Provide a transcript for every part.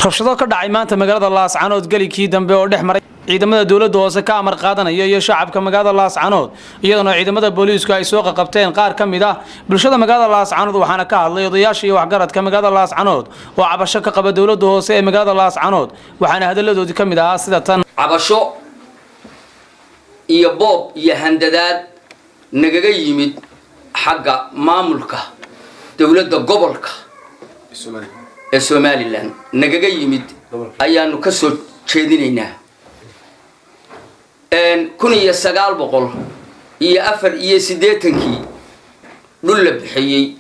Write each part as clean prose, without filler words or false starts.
rabshado ka dhacay maanta magaalada Laascaanood galikii dambe oo dhex maray ciidamada dawladda hoose ka amar qaadanaya iyo shacabka magaalada Laascaanood iyadoo ciidamada booliisku ay soo qabteen qaar kamid ah bulshada magaalada Laascaanood waxaana ka hadlay odayaasha iyo waxgaradka magaalada Laascaanood oo cabasho ka qaba dawladda hoose ee magaalada Laascaanood waxaana hadaladoodii kamid ah sida tan cabasho iyo boob iyo handadaad nagaga yimid xagga maamulka dawladda gobolka Somaliland nagaga yimid ayaanu ka soo jeedinaynaa kun iyo 1984 dhul la bixiyay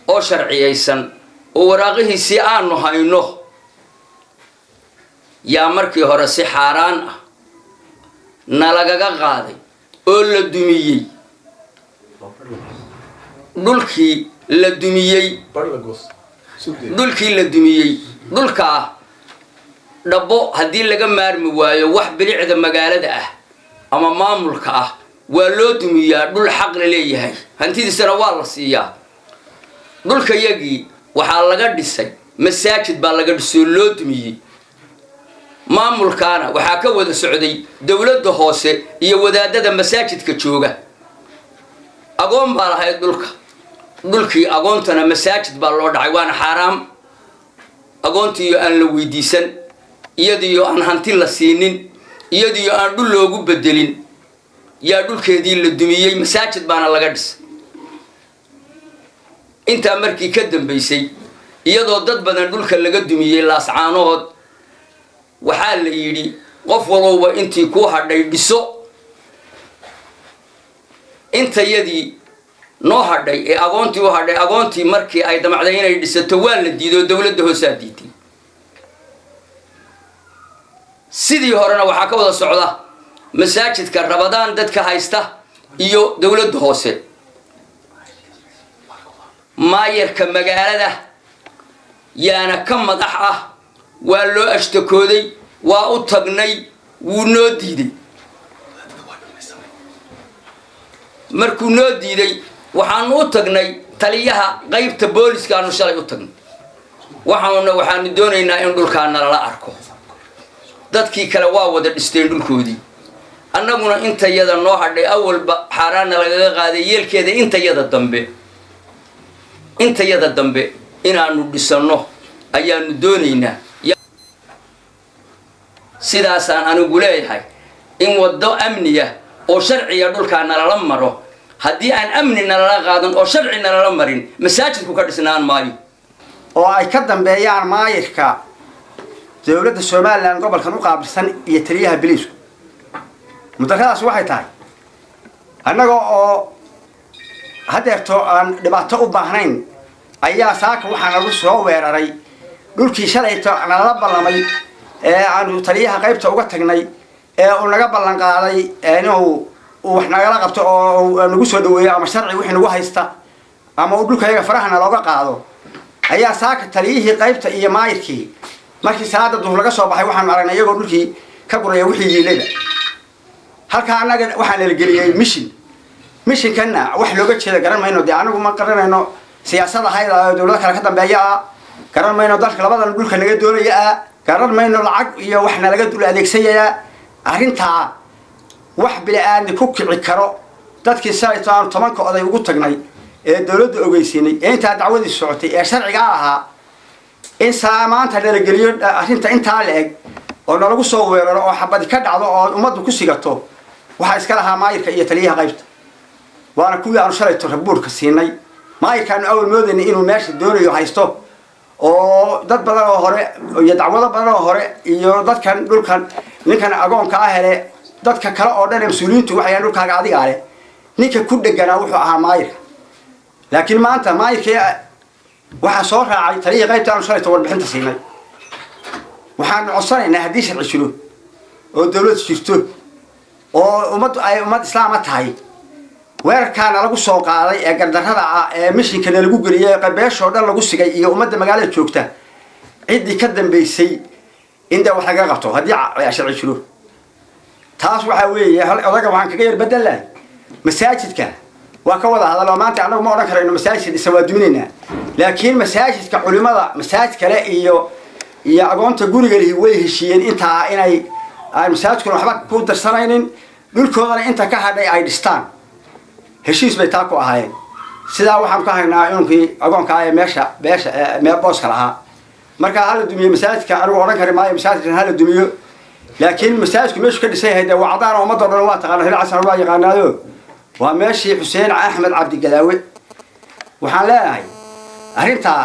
oo sharciyeysan oo waraaqihiisii aanu hayno yaa markii hore si xaraan ah nalagaga qaaday oo la dumiyay dhulkii la dumiyay dhulka dhabo hadii laga maarmi waayo wax bilicda magaalada ah ama maamulka ah waa loo dumiyaa dhul xaq la leeyahay hantidiisana waa la siiyaa dhulka yagii waxa laga dhisay masaajid baa laga dhisay loo dumiyay maamulkaana waxa ka wada socday dawladda hoose iyo wadaadada masaajidka jooga agoon baa lahayd dhulkii agoontana masaajid baa loo dhacay waana xaraam agoontii aan la weydiisan iyadoo aan hanti la siinin iyadoo aan dhul loogu bedelin yaa dhulkeedii la dumiyay masaajid baana laga dhisay inta markii ka dambeysay iyadoo dad badan dhulka laga dumiyay Laascaanood waxa la yiri qof walba intii ku hadhay dhiso inta yadii noo hadhay ee agoontii markii ay damacday inay dhisato waa la diido dawladda hoose diiday sidii horena waxa ka wada socda masaajidka Ramadaan dadka haysta iyo dawladda hoose maayarka magaalada yaana ka madax ah waa loo ashtakooday waa u tagnay wuu noo diiday markuu noo diiday waxaanu u tagnay taliyaha qaybta booliska aanu shalay u tagnay waxaanu doonaynaa in dhulkaana la arko dadkii kale waa wada dhisteen dhulkoodii annaguna inta yada noo hadhay awalba xaraana laga qaaday yeelkeeda inta yada dambe inaanu dhisano ayaanu doonaynaa sidaasaan anigu leeyahay in wado amniya oo sharciga dhulkaana la maro haddii aan amnina la qaadan oo sharcina la marin masaajidku ka dhisnaan maayo oo ay ka dambeeyaan maayirka dawladda Soomaaliland gobolkan u qaabilsan iyo taliyaha biliisku mudaradaas waxay tahay annaga oo hadeerto aan dhibaato u baahnayn ayaa saaka waxaan lagu soo weeraray dhulkii shalayto nala ballamay ee aanu taliyaha qaybta uga tagnay ee uu naga ballan qaaday inuu wax nagala qabto oo nagu soo dhaweeyo ama sharci wixii nagu haysta ama uu dhulkayaga farahana looga qaado ayaa saaka taliyihii qaybta iyo maayirkii markii salaada duhur laga soo baxay waxaan aragnay iyagoo dhulkii ka guraya wixii yeelada halka anaga waxaan la geliyay mishinkana wax looga jeedo garan mayno anagu ma qaranayno siyaasadda hay'adda dawladda kala ka dambeeya garan mayno dalka labadan dhulka naga doonaya garan mayno lacag iyo waxna laga dul adeegsanaya arinta wax bilaadan ku kici karo dadkii saytaan 10 oday ugu tagnay ee dawladda ogeysiinay inta dacwadii socotay ee sharciga ahaa in saamaanta la geliyo arinta inta leeg oo lagu soo weeraro oo xabad ka dhacdo oo umadu ku sigato waxa iska lahaa maayirka iyo taliyaha qaybta waana kuwii aan shalay rabuurka siinay maayirkan awal moodayna inuu meesha doonayo haysto oo dad badan oo hore iyo dacwado badan oo hore iyo dadkan dhulkan ninkan agoonka ah hele dadka kale oo dhan mas'uuliyiintu waxay dhulkaaga adiga ale ninka ku dhaganaa wuxuu ahaa maayirka laakiin maanta maayirka waxa soo raacay taliyaha qaybta aan shalay warbixinta siinay waxaan codsanaynaa haddii sharci jiro oo dawlad jirto oo ummad islaam tahay weerarkaana lagu soo qaaday ee gardarrada ah ee mishinkana lagu geliyay qabeesho dhan lagu sigay iyo ummadda magaalada joogta cidii ka dambeysay inta wax laga qabto haddii sharci jiro taas waxa weeye odaga waxaan kaga yar bedelay masaajidka waa ka wada hadaloo maanta anagu ma oran karayno masaajid isa waa duminayna laakiin masaajidka culimada masaajid kale iyo iyo agoonta guriga lihi way heshiiyeen intaa inay aan masaajidkuna waxba ku darsanaynin dhulkoodana inta ka hadhay ay dhistaan heshiis bay taa ku ahaayeen sidaa waxaan ka haynaa inunkii agoonka ee beesha meel booska lahaa marka hala dumiyo masaajidka anigu odhan kari maayo masaajidkan hala dumiyo laakiin masaajidku meeshu ka dhisay yahay dee wacdaana ummadda dhan waa taqaana hil casan waa yaqaanaayo waa meeshii xuseen axmed cabdigadaawe waxaan leenahay arrintaa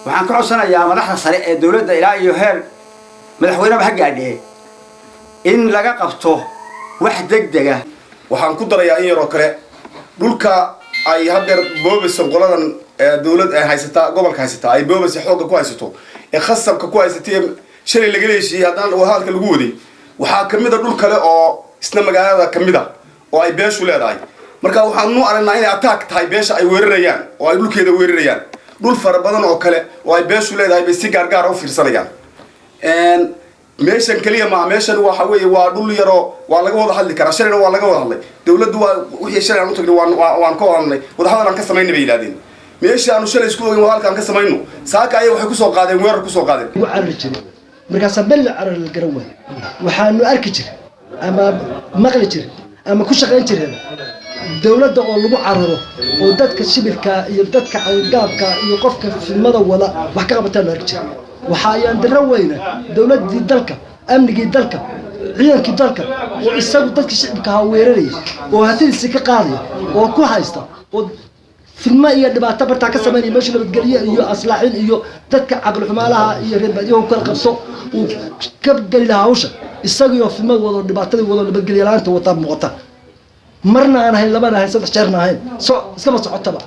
waxaan ka codsanayaa madaxda sare ee dowladda ilaa iyo heer madaxweyneba ha gaadhee in laga qabto wax degdega waxaan ku darayaa in yaroo kale dhulka ay hadeer boobaysan qoladan dowlad ay haysataa gobolka haysataa ay boobaysa xoogga ku haysato ee khasabka ku haysatay shalay laga leeshiiyey haddana hadalka lagu waday waxaa kamid a dhul kale oo isna magaalada kamid a oo ay beeshu leedahay marka waxaanu aragnaa inay attack tahay beesha ay weerarayaan oo ay dhulkeeda weerarayaan dhul fara badan oo kale oo ay beeshu leedahay bay si gaargaar u fiirsanayaan meeshan kaliya ma meeshan waxa weeye waa dhul yaro waa laga wada hadli karaa shalayna waa laga wada hadlay dawladdu waa wixii shalay aan u tagnay waan ka hadalnay wada hadal aan ka samaynay bay yiraahdeen meesha aanu shalay isku ogeyn wada halkaan ka samayno saaka ay waxay ku soo qaadeen weerar ku soo qaadeen ugu carari jiray markaas bal carar la garan waay waxaanu arki jiray ama maqli jiray ama ku shaqayn jiray dawladda oo lagu cararo oo dadka shibirka iyo dadka qalgaabka iyo qofka filmada wada wax ka qabataan arki jiray waxa ayaan daro weyna dawladii dalka amnigii dalka ciidankii dalka oo isagu dadka shicibka ha weeraraya oo hatiisi ka qaadaya oo ku haysta oo filma iyo dhibaato barta ka sameeyay meesha nabadgelyo iyo aslaaxin iyo dadka aqal xumaalaha iyo reebadiyo kala qabso oo ka gali lahaa hawsha isagu iyo filmada wada dhibaatada wada nabadgelyo laanta wata muuqata marna aan ahayn labana ahayn saddex jeerna ahayn iskaba socotaba